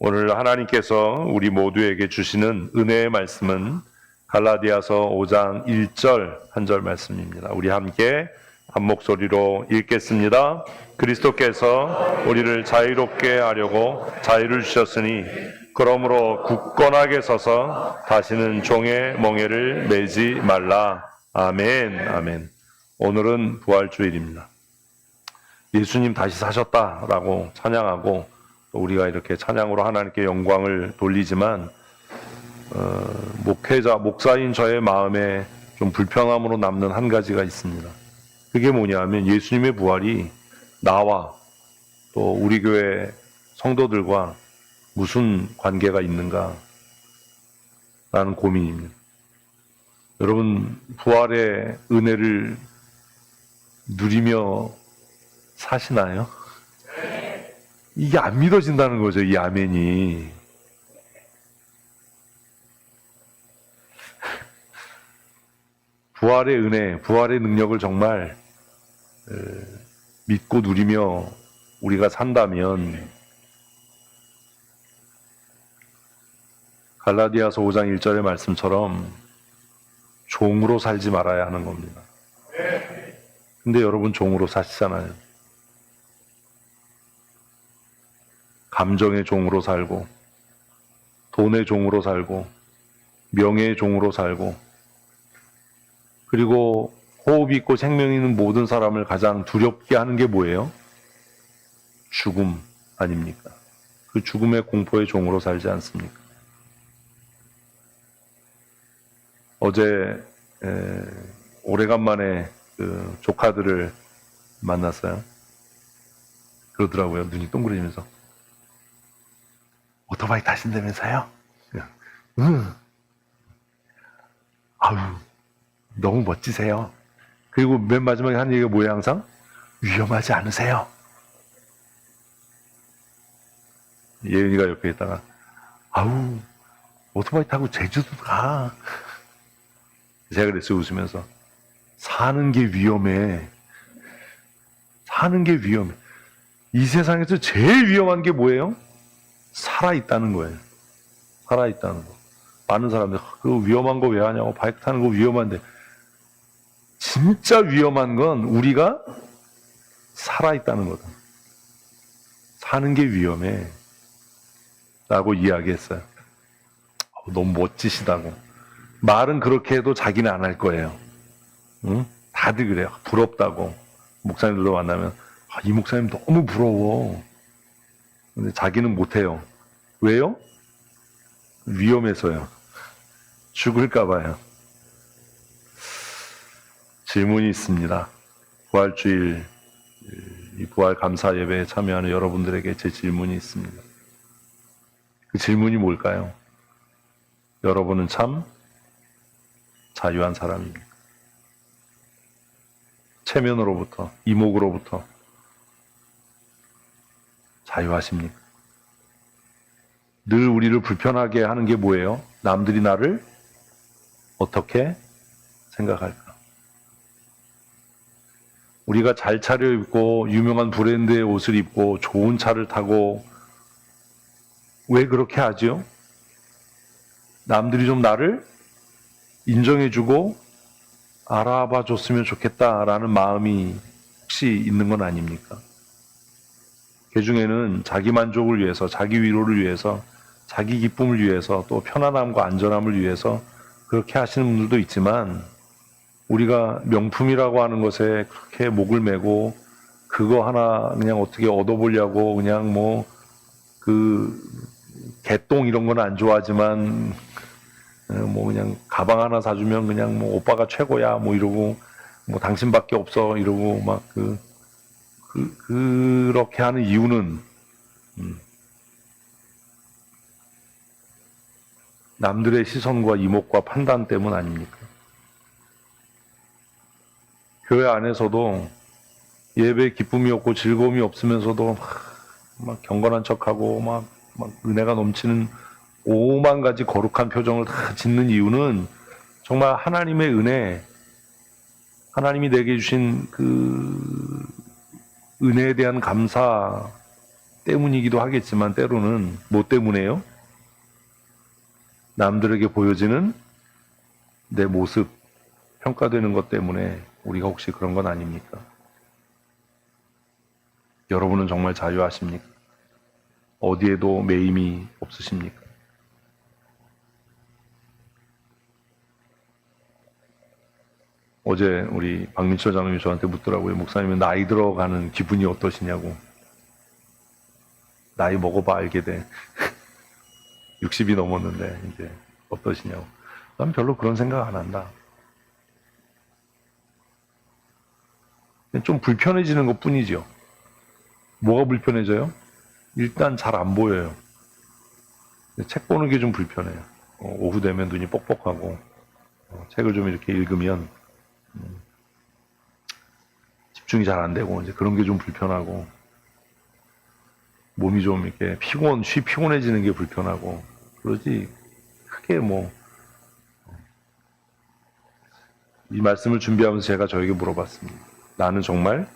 오늘 하나님께서 우리 모두에게 주시는 은혜의 말씀은 갈라디아서 5장 1절 한 절 말씀입니다. 우리 함께 한 목소리로 읽겠습니다. 그리스도께서 우리를 자유롭게 하려고 자유를 주셨으니 그러므로 굳건하게 서서 다시는 종의 멍에를 매지 말라. 아멘. 아멘. 오늘은 부활주일입니다. 예수님 다시 사셨다라고 찬양하고 또 우리가 이렇게 찬양으로 하나님께 영광을 돌리지만 목사인 저의 마음에 좀 불편함으로 남는 한 가지가 있습니다. 그게 뭐냐면 예수님의 부활이 나와 또 우리 교회 성도들과 무슨 관계가 있는가 라는 고민입니다. 여러분, 부활의 은혜를 누리며 사시나요? 이게 안 믿어진다는 거죠, 이 아멘이. 부활의 은혜, 부활의 능력을 정말 믿고 누리며 우리가 산다면 갈라디아서 5장 1절의 말씀처럼 종으로 살지 말아야 하는 겁니다. 근데 여러분 종으로 사시잖아요. 감정의 종으로 살고 돈의 종으로 살고 명예의 종으로 살고 그리고 호흡이 있고 생명이 있는 모든 사람을 가장 두렵게 하는 게 뭐예요? 죽음 아닙니까? 그 죽음의 공포의 종으로 살지 않습니까? 어제 오래간만에 그 조카들을 만났어요. 그러더라고요. 눈이 동그래지면서 오토바이 타신다면서요? 아유, 너무 멋지세요. 그리고 맨 마지막에 한 얘기가 뭐예요, 항상? 위험하지 않으세요? 예은이가 옆에 있다가, 아우, 오토바이 타고 제주도 가. 제가 그랬어요, 웃으면서. 사는 게 위험해. 사는 게 위험해. 이 세상에서 제일 위험한 게 뭐예요? 살아있다는 거예요. 살아있다는 거. 많은 사람들 그 위험한 거 왜 하냐고, 바이크 타는 거 위험한데, 진짜 위험한 건 우리가 살아있다는 거다. 사는 게 위험해 라고 이야기했어요. 너무 멋지시다고. 말은 그렇게 해도 자기는 안 할 거예요. 응? 다들 그래요. 부럽다고. 목사님들도 만나면 이 목사님 너무 부러워. 근데 자기는 못해요. 왜요? 위험해서요. 죽을까 봐요. 질문이 있습니다. 부활주일, 이 부활 감사 예배에 참여하는 여러분들에게 제 질문이 있습니다. 그 질문이 뭘까요? 여러분은 참 자유한 사람입니까? 체면으로부터, 이목으로부터 자유하십니까? 늘 우리를 불편하게 하는 게 뭐예요? 남들이 나를 어떻게 생각할까? 우리가 잘 차려입고 유명한 브랜드의 옷을 입고 좋은 차를 타고 왜 그렇게 하죠? 남들이 좀 나를 인정해주고 알아봐 줬으면 좋겠다라는 마음이 혹시 있는 건 아닙니까? 그 중에는 자기 만족을 위해서, 자기 위로를 위해서, 자기 기쁨을 위해서, 또 편안함과 안전함을 위해서 그렇게 하시는 분들도 있지만 우리가 명품이라고 하는 것에 그렇게 목을 메고 그거 하나 그냥 어떻게 얻어보려고 그냥 뭐 그 개똥 이런 건 안 좋아하지만 뭐 그냥 가방 하나 사주면 그냥 뭐 오빠가 최고야 뭐 이러고 뭐 당신밖에 없어 이러고 막 그렇게 하는 이유는 남들의 시선과 이목과 판단 때문 아닙니까? 교회 안에서도 예배에 기쁨이 없고 즐거움이 없으면서도 막 경건한 척하고 막 은혜가 넘치는 5만 가지 거룩한 표정을 다 짓는 이유는 정말 하나님의 은혜, 하나님이 내게 주신 그 은혜에 대한 감사 때문이기도 하겠지만 때로는 뭐 때문에요? 남들에게 보여지는 내 모습, 평가되는 것 때문에 우리가 혹시 그런 건 아닙니까? 여러분은 정말 자유하십니까? 어디에도 매임이 없으십니까? 어제 우리 박민철 장로님이 저한테 묻더라고요. 목사님은 나이 들어가는 기분이 어떠시냐고. 나이 먹어봐 알게 돼. 60이 넘었는데 이제 어떠시냐고. 난 별로 그런 생각 안 한다. 좀 불편해지는 것 뿐이죠. 뭐가 불편해져요? 일단 잘 안 보여요. 책 보는 게 좀 불편해요. 오후 되면 눈이 뻑뻑하고 책을 좀 이렇게 읽으면 집중이 잘 안 되고 이제 그런 게 좀 불편하고 몸이 좀 이렇게 피곤해지는 게 불편하고 그러지 크게 이 말씀을 준비하면서 제가 저에게 물어봤습니다. 나는 정말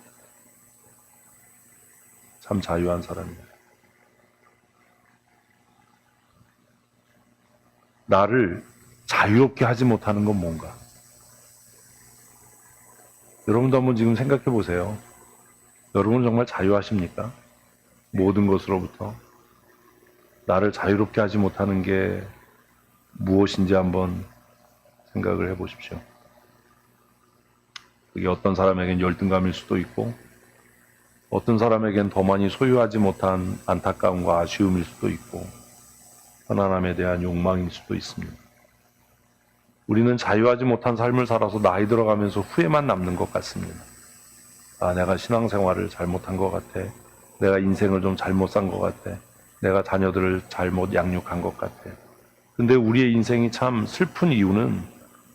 참 자유한 사람이다. 나를 자유롭게 하지 못하는 건 뭔가? 여러분도 한번 지금 생각해 보세요. 여러분은 정말 자유하십니까? 모든 것으로부터. 나를 자유롭게 하지 못하는 게 무엇인지 한번 생각을 해 보십시오. 그게 어떤 사람에겐 열등감일 수도 있고, 어떤 사람에겐 더 많이 소유하지 못한 안타까움과 아쉬움일 수도 있고, 편안함에 대한 욕망일 수도 있습니다. 우리는 자유하지 못한 삶을 살아서 나이 들어가면서 후회만 남는 것 같습니다. 아, 내가 신앙생활을 잘못한 것 같아. 내가 인생을 좀 잘못 산 것 같아. 내가 자녀들을 잘못 양육한 것 같아. 근데 우리의 인생이 참 슬픈 이유는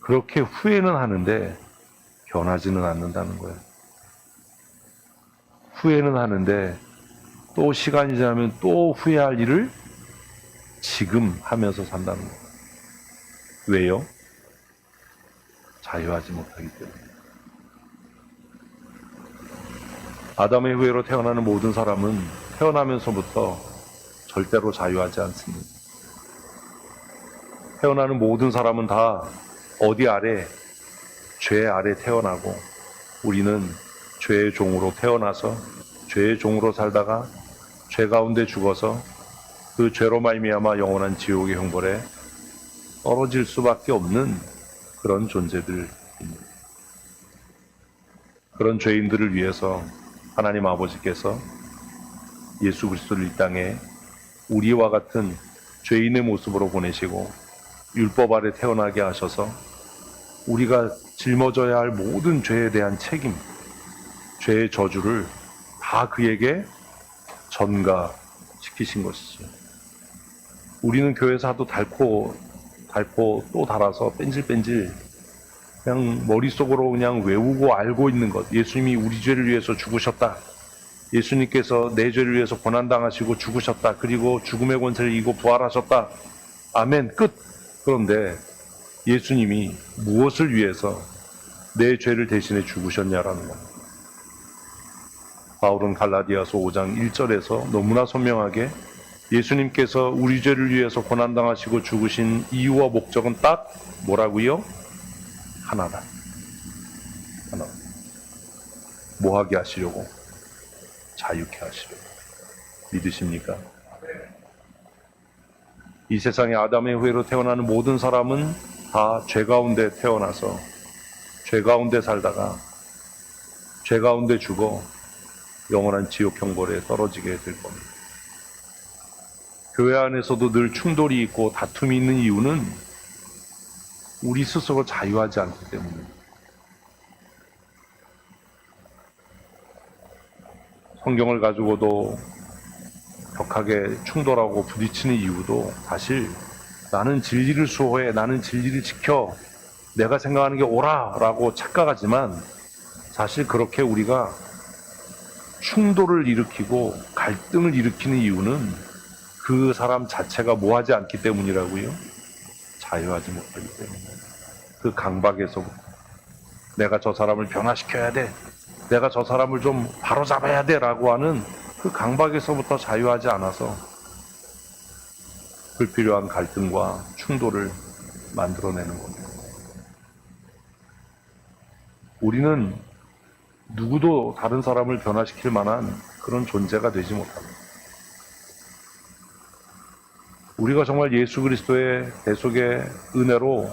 그렇게 후회는 하는데 변하지는 않는다는 거예요. 후회는 하는데 또 시간이 지나면 또 후회할 일을 지금 하면서 산다는 거예요. 왜요? 자유하지 못하기 때문에. 아담의 후예로 태어나는 모든 사람은 태어나면서부터 절대로 자유하지 않습니다. 태어나는 모든 사람은 다 어디 아래? 죄 아래 태어나고 우리는 죄의 종으로 태어나서 죄의 종으로 살다가 죄 가운데 죽어서 그 죄로 말미암아 영원한 지옥의 형벌에 떨어질 수밖에 없는 그런 존재들입니다. 그런 죄인들을 위해서 하나님 아버지께서 예수 그리스도를 이 땅에 우리와 같은 죄인의 모습으로 보내시고 율법 아래 태어나게 하셔서 우리가 짊어져야 할 모든 죄에 대한 책임, 죄의 저주를 다 그에게 전가시키신 것이죠. 우리는 교회에서 하도 달고 또 달아서 뺀질뺀질 그냥 머릿속으로 그냥 외우고 알고 있는 것. 예수님이 우리 죄를 위해서 죽으셨다. 예수님께서 내 죄를 위해서 고난당하시고 죽으셨다. 그리고 죽음의 권세를 이기고 부활하셨다. 아멘. 끝. 그런데 예수님이 무엇을 위해서 내 죄를 대신해 죽으셨냐라는 겁니다. 바울은 갈라디아서 5장 1절에서 너무나 선명하게 예수님께서 우리 죄를 위해서 고난당하시고 죽으신 이유와 목적은 딱 뭐라고요? 하나다. 하나. 뭐하게 하시려고? 자유케 하시려고. 믿으십니까? 이 세상에 아담의 후예로 태어나는 모든 사람은 다 죄 가운데 태어나서 죄 가운데 살다가 죄 가운데 죽어 영원한 지옥 형벌에 떨어지게 될 겁니다. 교회 안에서도 늘 충돌이 있고 다툼이 있는 이유는 우리 스스로 자유하지 않기 때문입니다. 성경을 가지고도 격하게 충돌하고 부딪히는 이유도 사실 나는 진리를 수호해, 나는 진리를 지켜, 내가 생각하는 게 옳아라고 착각하지만 사실 그렇게 우리가 충돌을 일으키고 갈등을 일으키는 이유는 그 사람 자체가 뭐하지 않기 때문이라고요? 자유하지 못하기 때문에. 그 강박에서부터 내가 저 사람을 변화시켜야 돼, 내가 저 사람을 좀 바로잡아야 돼 라고 하는 그 강박에서부터 자유하지 않아서 불필요한 갈등과 충돌을 만들어내는 겁니다. 우리는 누구도 다른 사람을 변화시킬 만한 그런 존재가 되지 못합니다. 우리가 정말 예수 그리스도의 대속의 은혜로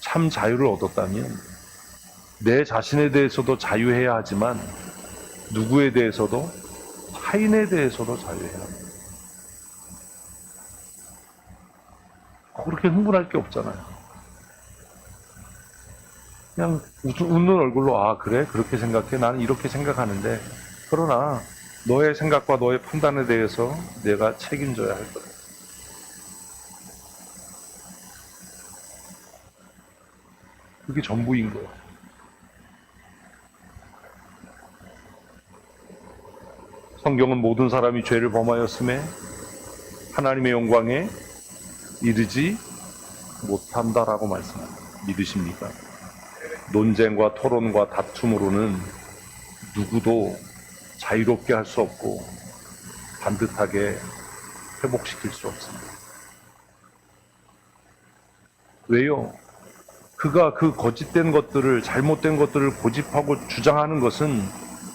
참 자유를 얻었다면 내 자신에 대해서도 자유해야 하지만 누구에 대해서도, 타인에 대해서도 자유해야 합니다. 그렇게 흥분할 게 없잖아요. 그냥 웃는 얼굴로 아 그래? 그렇게 생각해? 나는 이렇게 생각하는데 그러나 너의 생각과 너의 판단에 대해서 내가 책임져야 할 거다. 그게 전부인 거예요. 성경은 모든 사람이 죄를 범하였음에 하나님의 영광에 이르지 못한다라고 말씀합니다. 믿으십니까? 논쟁과 토론과 다툼으로는 누구도 자유롭게 할 수 없고 반듯하게 회복시킬 수 없습니다. 왜요? 그가 그 거짓된 것들을, 잘못된 것들을 고집하고 주장하는 것은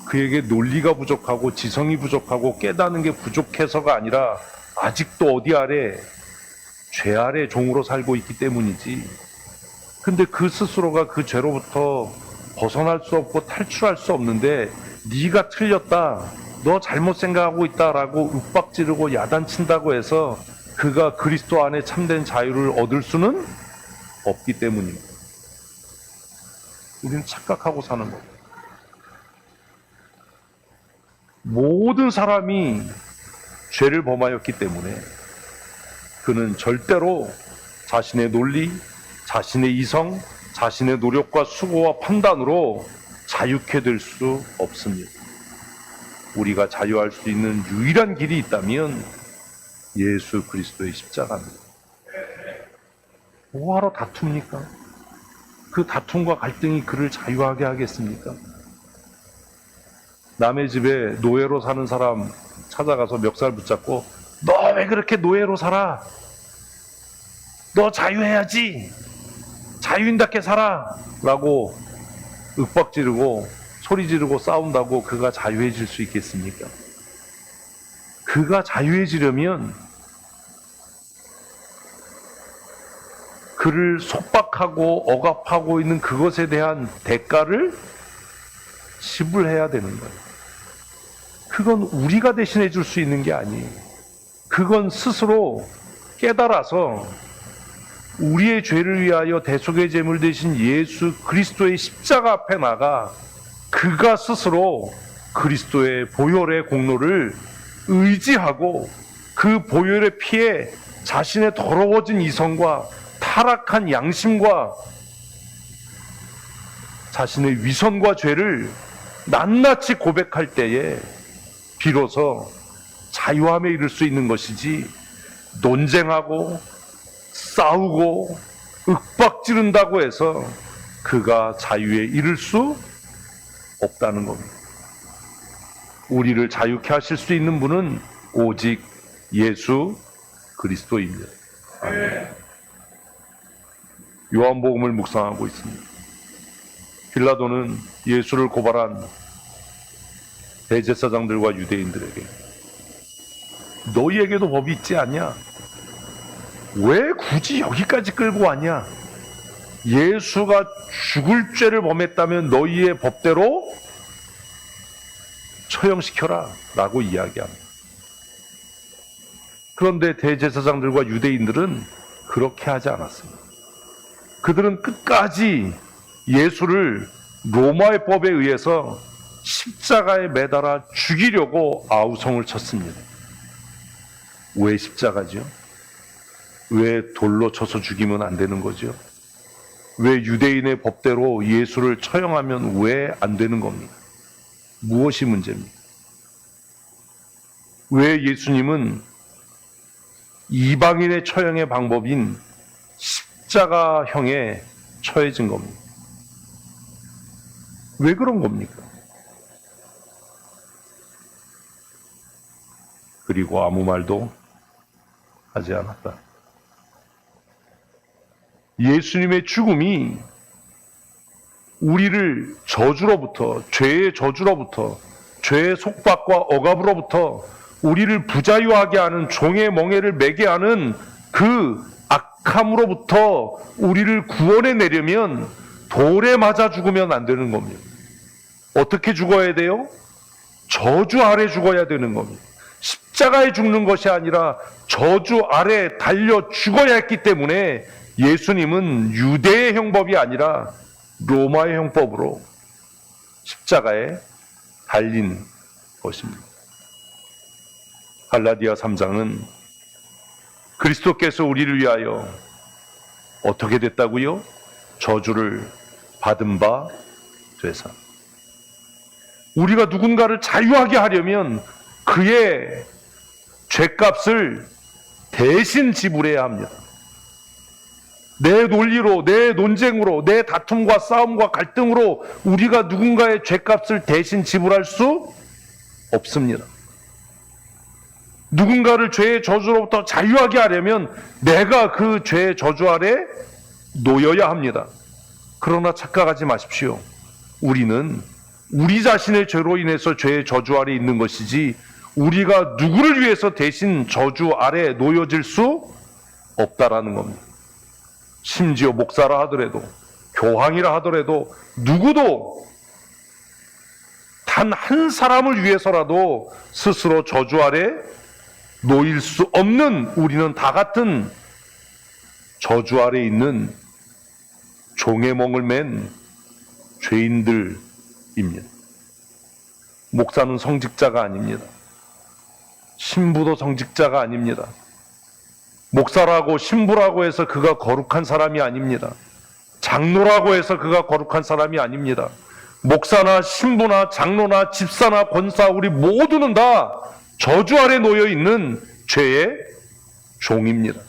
그에게 논리가 부족하고 지성이 부족하고 깨닫는 게 부족해서가 아니라 아직도 어디 아래, 죄 아래 종으로 살고 있기 때문이지. 근데 그 스스로가 그 죄로부터 벗어날 수 없고 탈출할 수 없는데 네가 틀렸다, 너 잘못 생각하고 있다라고 윽박지르고 야단친다고 해서 그가 그리스도 안에 참된 자유를 얻을 수는 없기 때문입니다. 우리는 착각하고 사는 겁니다. 모든 사람이 죄를 범하였기 때문에 그는 절대로 자신의 논리, 자신의 이성, 자신의 노력과 수고와 판단으로 자유케 될 수 없습니다. 우리가 자유할 수 있는 유일한 길이 있다면 예수 그리스도의 십자가입니다. 뭐하러 다툽니까? 그 다툼과 갈등이 그를 자유하게 하겠습니까? 남의 집에 노예로 사는 사람 찾아가서 멱살 붙잡고 너 왜 그렇게 노예로 살아? 너 자유해야지. 자유인답게 살아. 라고 윽박지르고 소리 지르고 싸운다고 그가 자유해질 수 있겠습니까? 그가 자유해지려면 그를 속박하고 억압하고 있는 그것에 대한 대가를 지불해야 되는 거예요. 그건 우리가 대신해 줄 수 있는 게 아니에요. 그건 스스로 깨달아서 우리의 죄를 위하여 대속의 제물 되신 예수 그리스도의 십자가 앞에 나가 그가 스스로 그리스도의 보혈의 공로를 의지하고 그 보혈의 피에 자신의 더러워진 이성과 타락한 양심과 자신의 위선과 죄를 낱낱이 고백할 때에 비로소 자유함에 이를 수 있는 것이지, 논쟁하고 싸우고 윽박지른다고 해서 그가 자유에 이를 수 없다는 겁니다. 우리를 자유케 하실 수 있는 분은 오직 예수 그리스도입니다. 아멘. 요한복음을 묵상하고 있습니다. 빌라도는 예수를 고발한 대제사장들과 유대인들에게 너희에게도 법이 있지 않냐? 왜 굳이 여기까지 끌고 왔냐? 예수가 죽을 죄를 범했다면 너희의 법대로 처형시켜라 라고 이야기합니다. 그런데 대제사장들과 유대인들은 그렇게 하지 않았습니다. 그들은 끝까지 예수를 로마의 법에 의해서 십자가에 매달아 죽이려고 아우성을 쳤습니다. 왜 십자가죠? 왜 돌로 쳐서 죽이면 안 되는 거죠? 왜 유대인의 법대로 예수를 처형하면 왜 안 되는 겁니까? 무엇이 문제입니까? 왜 예수님은 이방인의 처형의 방법인 십자가형에 처해진 겁니까? 왜 그런 겁니까? 그리고 아무 말도 하지 않았다. 예수님의 죽음이 우리를 저주로부터, 죄의 저주로부터, 죄의 속박과 억압으로부터 우리를 부자유하게 하는 종의 멍에를 매게 하는 그 악함으로부터 우리를 구원해 내려면 돌에 맞아 죽으면 안 되는 겁니다. 어떻게 죽어야 돼요? 저주 아래 죽어야 되는 겁니다. 십자가에 죽는 것이 아니라 저주 아래 달려 죽어야 했기 때문에 예수님은 유대의 형법이 아니라 로마의 형법으로 십자가에 달린 것입니다. 갈라디아 3장은 그리스도께서 우리를 위하여 어떻게 됐다고요? 저주를 받은 바 되사. 우리가 누군가를 자유하게 하려면 그의 죄값을 대신 지불해야 합니다. 내 논리로, 내 논쟁으로, 내 다툼과 싸움과 갈등으로 우리가 누군가의 죄값을 대신 지불할 수 없습니다. 누군가를 죄의 저주로부터 자유하게 하려면 내가 그 죄의 저주 아래 놓여야 합니다. 그러나 착각하지 마십시오. 우리는 우리 자신의 죄로 인해서 죄의 저주 아래 있는 것이지 우리가 누구를 위해서 대신 저주 아래 놓여질 수 없다라는 겁니다. 심지어 목사라 하더라도, 교황이라 하더라도 누구도 단 한 사람을 위해서라도 스스로 저주 아래 놓일 수 없는 우리는 다 같은 저주 아래 있는 종의 멍을 맨 죄인들입니다. 목사는 성직자가 아닙니다. 신부도 성직자가 아닙니다. 목사라고 신부라고 해서 그가 거룩한 사람이 아닙니다. 장로라고 해서 그가 거룩한 사람이 아닙니다. 목사나 신부나 장로나 집사나 권사 우리 모두는 다 저주 아래 놓여 있는 죄의 종입니다.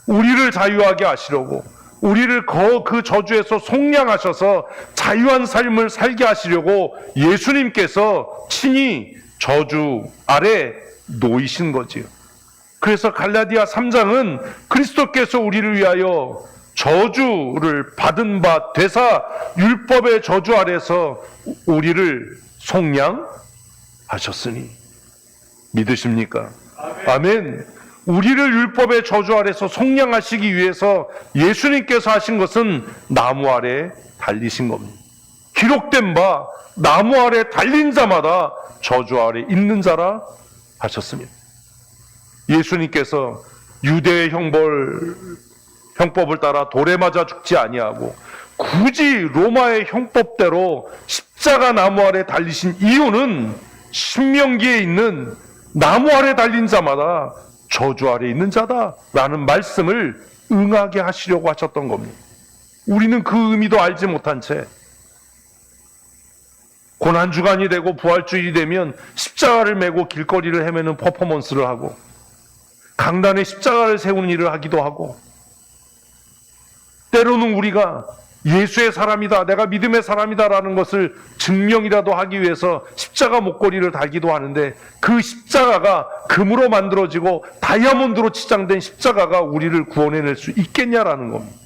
우리를 자유하게 하시려고, 우리를 그 저주에서 속량하셔서 자유한 삶을 살게 하시려고 예수님께서 친히 저주 아래 놓이신 거지요. 그래서 갈라디아 3장은 그리스도께서 우리를 위하여 저주를 받은 바 되사 율법의 저주 아래서 우리를 속량하셨으니 믿으십니까? 아멘. 우리를 율법의 저주 아래서 속량하시기 위해서 예수님께서 하신 것은 나무 아래 달리신 겁니다. 기록된 바 나무 아래 달린 자마다 저주 아래 있는 자라 하셨습니다. 예수님께서 유대의 형법을 따라 돌에 맞아 죽지 아니하고 굳이 로마의 형법대로 십자가 나무 아래 달리신 이유는 신명기에 있는 나무 아래 달린 자마다 저주 아래 있는 자다라는 말씀을 응하게 하시려고 하셨던 겁니다. 우리는 그 의미도 알지 못한 채 고난주간이 되고 부활주일이 되면 십자가를 메고 길거리를 헤매는 퍼포먼스를 하고 강단에 십자가를 세우는 일을 하기도 하고 때로는 우리가 예수의 사람이다, 내가 믿음의 사람이다라는 것을 증명이라도 하기 위해서 십자가 목걸이를 달기도 하는데 그 십자가가 금으로 만들어지고 다이아몬드로 치장된 십자가가 우리를 구원해낼 수 있겠냐라는 겁니다.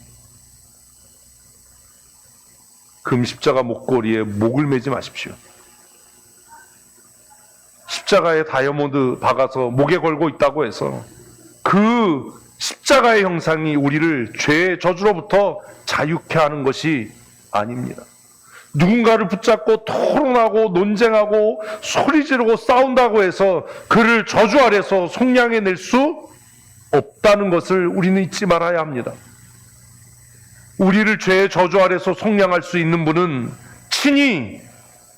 금 십자가 목걸이에 목을 매지 마십시오. 십자가에 다이아몬드 박아서 목에 걸고 있다고 해서 그 십자가의 형상이 우리를 죄의 저주로부터 자유케 하는 것이 아닙니다. 누군가를 붙잡고 토론하고 논쟁하고 소리 지르고 싸운다고 해서 그를 저주 아래서 속량해낼 수 없다는 것을 우리는 잊지 말아야 합니다. 우리를 죄의 저주 아래서 속량할 수 있는 분은 친히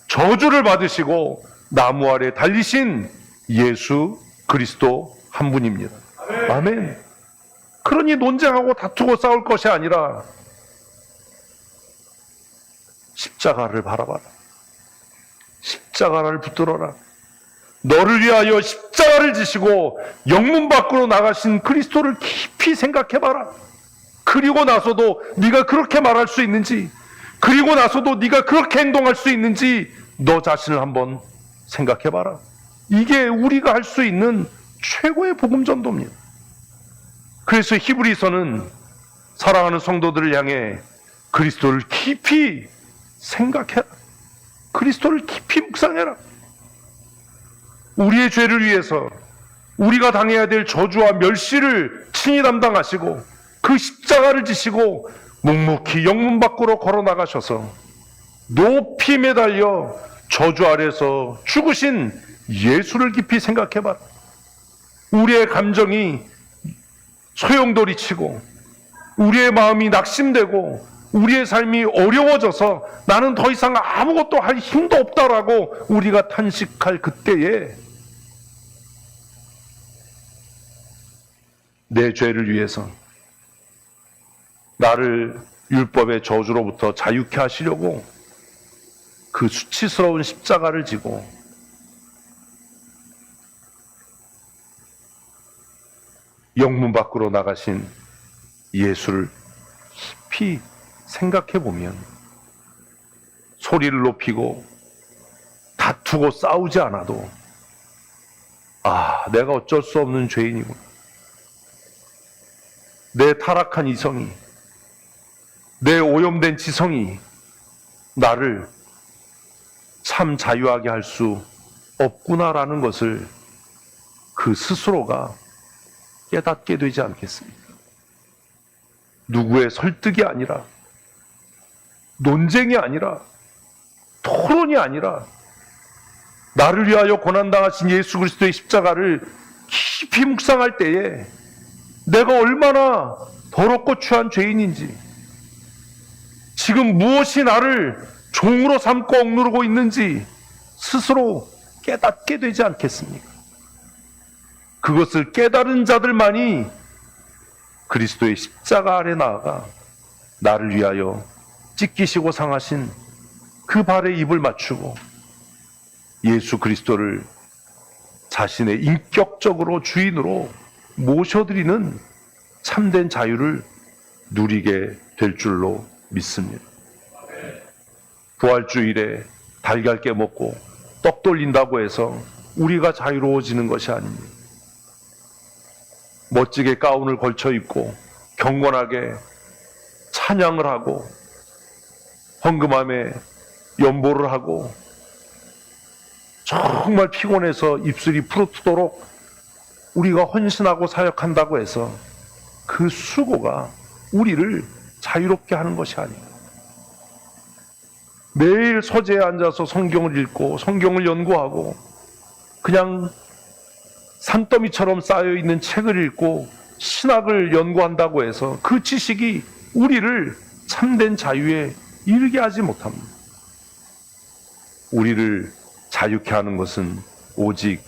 저주를 받으시고 나무 아래 달리신 예수 그리스도 한 분입니다. 아멘. 그러니 논쟁하고 다투고 싸울 것이 아니라 십자가를 바라봐라. 십자가를 붙들어라. 너를 위하여 십자가를 지시고 영문 밖으로 나가신 그리스도를 깊이 생각해봐라. 그리고 나서도 네가 그렇게 말할 수 있는지, 그리고 나서도 네가 그렇게 행동할 수 있는지 너 자신을 한번 생각해봐라. 이게 우리가 할 수 있는 최고의 복음 전도입니다. 그래서 히브리서는 사랑하는 성도들을 향해 그리스도를 깊이 생각해라. 그리스도를 깊이 묵상해라. 우리의 죄를 위해서 우리가 당해야 될 저주와 멸시를 친히 담당하시고 그 십자가를 지시고 묵묵히 영문 밖으로 걸어 나가셔서 높이 매달려 저주 아래서 죽으신 예수를 깊이 생각해봐라. 우리의 감정이 소용돌이치고 우리의 마음이 낙심되고 우리의 삶이 어려워져서 나는 더 이상 아무것도 할 힘도 없다라고 우리가 탄식할 그때에 내 죄를 위해서 나를 율법의 저주로부터 자유케 하시려고 그 수치스러운 십자가를 지고 영문 밖으로 나가신 예수를 깊이 생각해 보면 소리를 높이고 다투고 싸우지 않아도 내가 어쩔 수 없는 죄인이구나. 내 타락한 이성이, 내 오염된 지성이 나를 참 자유하게 할 수 없구나라는 것을 그 스스로가 깨닫게 되지 않겠습니까? 누구의 설득이 아니라, 논쟁이 아니라, 토론이 아니라 나를 위하여 고난당하신 예수 그리스도의 십자가를 깊이 묵상할 때에 내가 얼마나 더럽고 추한 죄인인지, 지금 무엇이 나를 종으로 삼고 억누르고 있는지 스스로 깨닫게 되지 않겠습니까? 그것을 깨달은 자들만이 그리스도의 십자가 아래 나아가 나를 위하여 찢기시고 상하신 그 발에 입을 맞추고 예수 그리스도를 자신의 인격적으로 주인으로 모셔드리는 참된 자유를 누리게 될 줄로 믿습니다. 부활주일에 달걀 깨먹고 떡 돌린다고 해서 우리가 자유로워지는 것이 아닙니다. 멋지게 가운을 걸쳐 입고 경건하게 찬양을 하고 헌금함에 연보를 하고 정말 피곤해서 입술이 부르트도록 우리가 헌신하고 사역한다고 해서 그 수고가 우리를 자유롭게 하는 것이 아닙니다. 매일 서재에 앉아서 성경을 읽고 성경을 연구하고 그냥 산더미처럼 쌓여있는 책을 읽고 신학을 연구한다고 해서 그 지식이 우리를 참된 자유에 이르게 하지 못합니다. 우리를 자유케 하는 것은 오직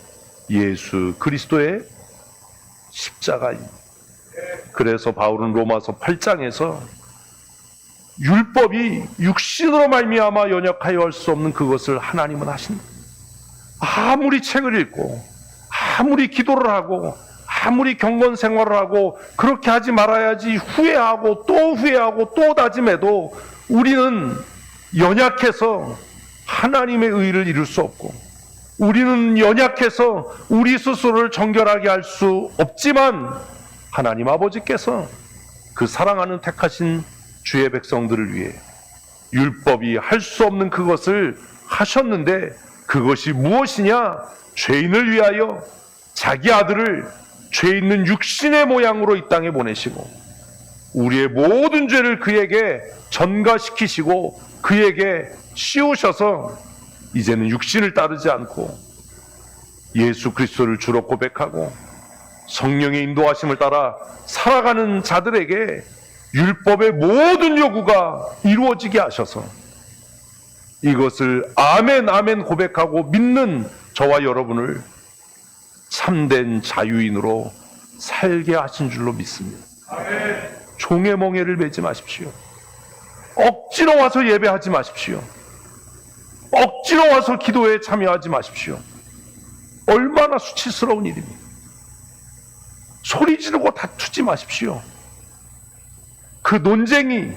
예수 그리스도의 십자가입니다. 그래서 바울은 로마서 8장에서 율법이 육신으로 말미암아 연약하여 할 수 없는 그것을 하나님은 하신다. 아무리 책을 읽고 아무리 기도를 하고 아무리 경건 생활을 하고 그렇게 하지 말아야지 후회하고 또 후회하고 또 다짐해도 우리는 연약해서 하나님의 의를 이룰 수 없고 우리는 연약해서 우리 스스로를 정결하게 할 수 없지만 하나님 아버지께서 그 사랑하는 택하신 주의 백성들을 위해 율법이 할 수 없는 그것을 하셨는데 그것이 무엇이냐? 죄인을 위하여 자기 아들을 죄 있는 육신의 모양으로 이 땅에 보내시고 우리의 모든 죄를 그에게 전가시키시고 그에게 씌우셔서 이제는 육신을 따르지 않고 예수 그리스도를 주로 고백하고 성령의 인도하심을 따라 살아가는 자들에게 율법의 모든 요구가 이루어지게 하셔서 이것을 아멘 아멘 고백하고 믿는 저와 여러분을 참된 자유인으로 살게 하신 줄로 믿습니다. 종의 멍에를 매지 마십시오. 억지로 와서 예배하지 마십시오. 억지로 와서 기도에 참여하지 마십시오. 얼마나 수치스러운 일입니까? 소리 지르고 다투지 마십시오. 그 논쟁이,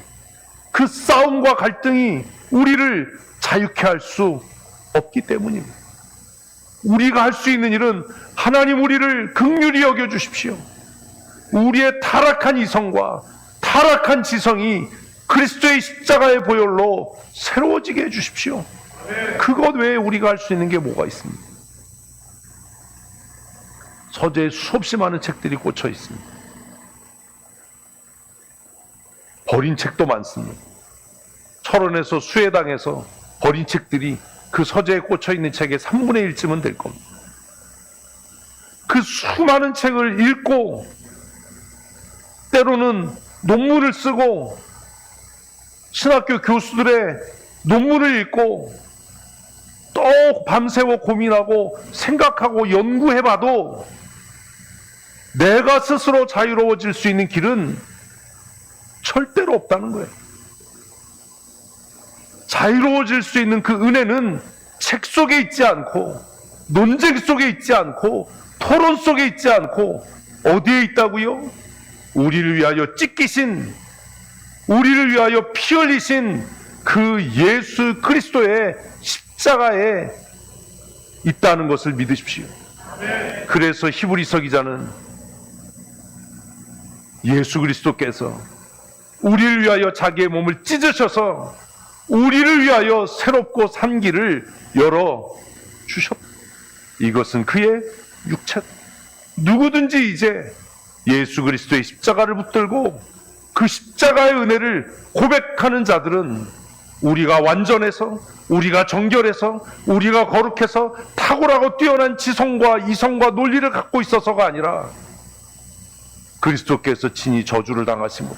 그 싸움과 갈등이 우리를 자유케 할 수 없기 때문입니다. 우리가 할 수 있는 일은 하나님 우리를 긍휼히 여겨 주십시오. 우리의 타락한 이성과 타락한 지성이 그리스도의 십자가의 보혈로 새로워지게 해주십시오. 그것 외에 우리가 할 수 있는 게 뭐가 있습니까? 서재에 수없이 많은 책들이 꽂혀 있습니다. 버린 책도 많습니다. 철원에서 수해당해서 버린 책들이 그 서재에 꽂혀 있는 책의 3분의 1쯤은 될 겁니다. 그 수많은 책을 읽고 때로는 논문을 쓰고 신학교 교수들의 논문을 읽고 또 밤새워 고민하고 생각하고 연구해봐도 내가 스스로 자유로워질 수 있는 길은 절대로 없다는 거예요. 자유로워질 수 있는 그 은혜는 책 속에 있지 않고 논쟁 속에 있지 않고 토론 속에 있지 않고 어디에 있다고요? 우리를 위하여 찢기신, 우리를 위하여 피 흘리신 그 예수 그리스도의 십자가에 있다는 것을 믿으십시오. 그래서 히브리서 기자는 예수 그리스도께서 우리를 위하여 자기의 몸을 찢으셔서 우리를 위하여 새롭고 산 길을 열어주셨다. 이것은 그의 육체다. 누구든지 이제 예수 그리스도의 십자가를 붙들고 그 십자가의 은혜를 고백하는 자들은 우리가 완전해서, 우리가 정결해서, 우리가 거룩해서 탁월하고 뛰어난 지성과 이성과 논리를 갖고 있어서가 아니라 그리스도께서 친히 저주를 당하심으로,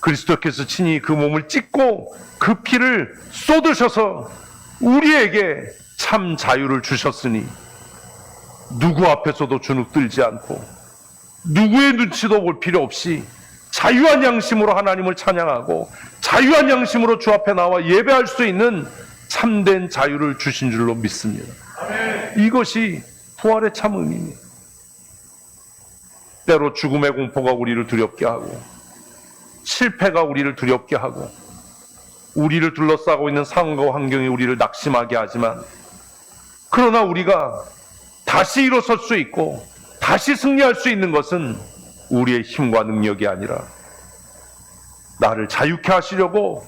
그리스도께서 친히 그 몸을 찢고 그 피를 쏟으셔서 우리에게 참 자유를 주셨으니 누구 앞에서도 주눅들지 않고 누구의 눈치도 볼 필요 없이 자유한 양심으로 하나님을 찬양하고 자유한 양심으로 주 앞에 나와 예배할 수 있는 참된 자유를 주신 줄로 믿습니다. 이것이 부활의 참 의미입니다. 때로 죽음의 공포가 우리를 두렵게 하고 실패가 우리를 두렵게 하고 우리를 둘러싸고 있는 상황과 환경이 우리를 낙심하게 하지만, 그러나 우리가 다시 일어설 수 있고 다시 승리할 수 있는 것은 우리의 힘과 능력이 아니라 나를 자유케 하시려고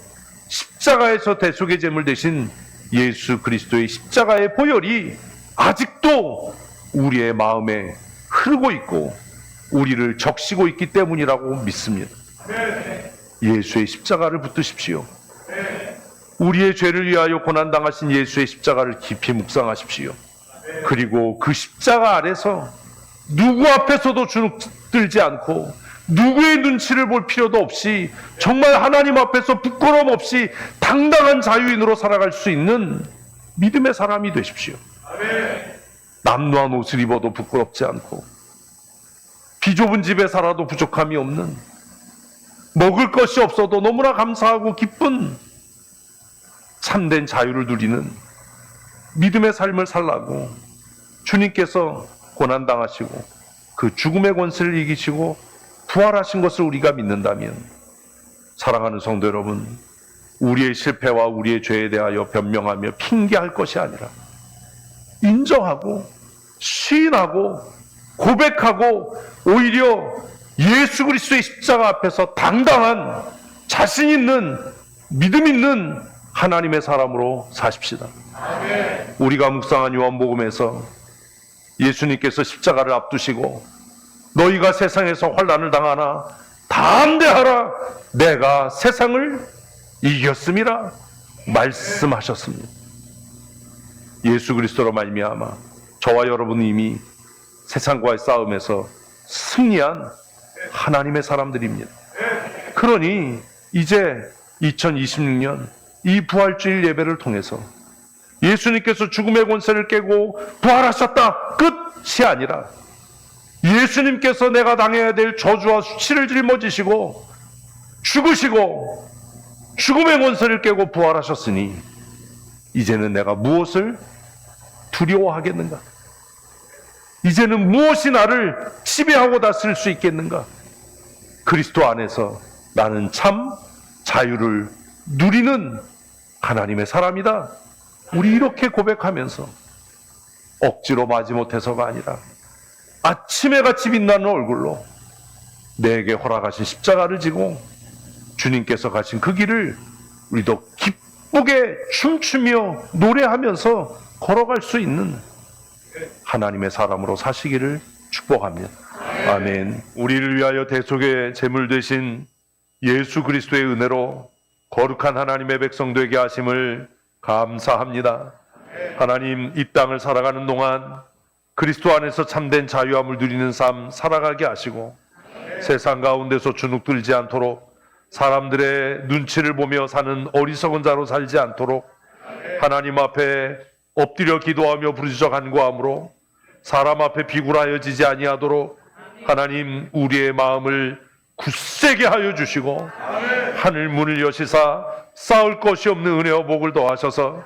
십자가에서 대속의 제물 대신 예수 그리스도의 십자가의 보혈이 아직도 우리의 마음에 흐르고 있고 우리를 적시고 있기 때문이라고 믿습니다. 예수의 십자가를 붙드십시오. 우리의 죄를 위하여 고난당하신 예수의 십자가를 깊이 묵상하십시오. 그리고 그 십자가 아래서 누구 앞에서도 주눅들지 않고 누구의 눈치를 볼 필요도 없이 정말 하나님 앞에서 부끄러움 없이 당당한 자유인으로 살아갈 수 있는 믿음의 사람이 되십시오. 남루한 옷을 입어도 부끄럽지 않고 비좁은 집에 살아도 부족함이 없는, 먹을 것이 없어도 너무나 감사하고 기쁜 참된 자유를 누리는 믿음의 삶을 살라고 주님께서 고난당하시고 그 죽음의 권세를 이기시고 부활하신 것을 우리가 믿는다면, 사랑하는 성도 여러분, 우리의 실패와 우리의 죄에 대하여 변명하며 핑계할 것이 아니라 인정하고 시인하고 고백하고 오히려 예수 그리스도의 십자가 앞에서 당당한 자신 있는 믿음 있는 하나님의 사람으로 사십시다. 우리가 묵상한 요한복음에서 예수님께서 십자가를 앞두시고 너희가 세상에서 환난을 당하나 담대하라, 내가 세상을 이겼음이라 말씀하셨습니다. 예수 그리스도로 말미암아 저와 여러분은 이미 세상과의 싸움에서 승리한 하나님의 사람들입니다. 그러니 이제 2026년 이 부활주일 예배를 통해서 예수님께서 죽음의 권세를 깨고 부활하셨다, 끝이 아니라 예수님께서 내가 당해야 될 저주와 수치를 짊어지시고 죽으시고 죽음의 권세를 깨고 부활하셨으니 이제는 내가 무엇을 두려워하겠는가? 이제는 무엇이 나를 지배하고 다스릴 수 있겠는가? 그리스도 안에서 나는 참 자유를 누리는 하나님의 사람이다. 우리 이렇게 고백하면서 억지로 마지못해서가 아니라 아침에 같이 빛나는 얼굴로 내게 허락하신 십자가를 지고 주님께서 가신 그 길을 우리도 기쁘게 춤추며 노래하면서 걸어갈 수 있는 하나님의 사람으로 사시기를 축복합니다. 아멘. 우리를 위하여 대속의 제물 되신 예수 그리스도의 은혜로 거룩한 하나님의 백성 되게 하심을 감사합니다. 하나님, 이 땅을 살아가는 동안 그리스도 안에서 참된 자유함을 누리는 삶 살아가게 하시고 세상 가운데서 주눅들지 않도록 사람들의 눈치를 보며 사는 어리석은 자로 살지 않도록 하나님 앞에 엎드려 기도하며 부르짖어 간구함으로 사람 앞에 비굴하여지지 아니하도록 하나님 우리의 마음을 굳세게 하여 주시고 하늘 문을 여시사 쌓을 것이 없는 은혜와 복을 더하셔서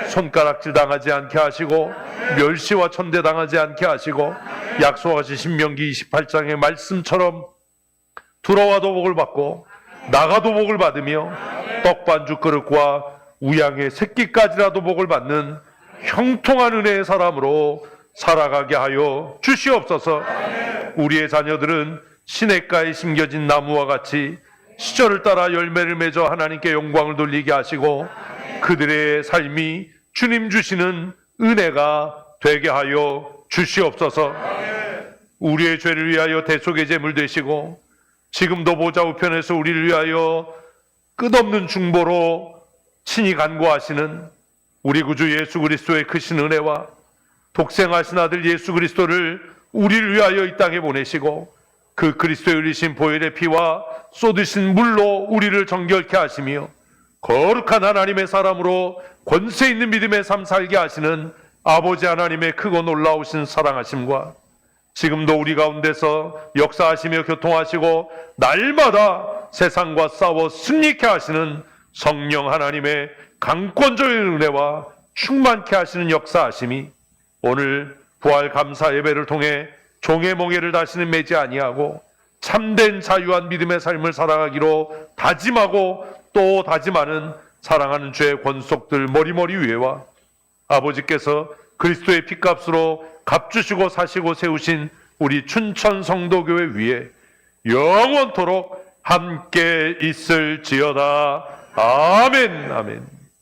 손가락질 당하지 않게 하시고 멸시와 천대 당하지 않게 하시고 약속하신 신명기 28장의 말씀처럼 들어와도 복을 받고 나가도 복을 받으며 떡반죽 그릇과 우양의 새끼까지라도 복을 받는 형통한 은혜의 사람으로 살아가게 하여 주시옵소서. 우리의 자녀들은 시냇가에 심겨진 나무와 같이 시절을 따라 열매를 맺어 하나님께 영광을 돌리게 하시고 그들의 삶이 주님 주시는 은혜가 되게 하여 주시옵소서. 우리의 죄를 위하여 대속의 제물 되시고 지금도 보좌 우편에서 우리를 위하여 끝없는 중보로 친히 간구하시는 우리 구주 예수 그리스도의 크신 은혜와 독생하신 아들 예수 그리스도를 우리를 위하여 이 땅에 보내시고 그 그리스도의 흘리신 보혈의 피와 쏟으신 물로 우리를 정결케 하시며 거룩한 하나님의 사람으로 권세 있는 믿음의 삶 살게 하시는 아버지 하나님의 크고 놀라우신 사랑하심과 지금도 우리 가운데서 역사하시며 교통하시고 날마다 세상과 싸워 승리케 하시는 성령 하나님의 강권적인 은혜와 충만케 하시는 역사하심이 오늘 부활 감사 예배를 통해 종의 멍에를 다시는 매지 아니하고 참된 자유한 믿음의 삶을 살아가기로 다짐하고 또 다짐하는 사랑하는 주의 권속들 머리머리 위에와 아버지께서 그리스도의 피값으로 값주시고 사시고 세우신 우리 춘천 성도교회 위에 영원토록 함께 있을지어다. 아멘. 아멘.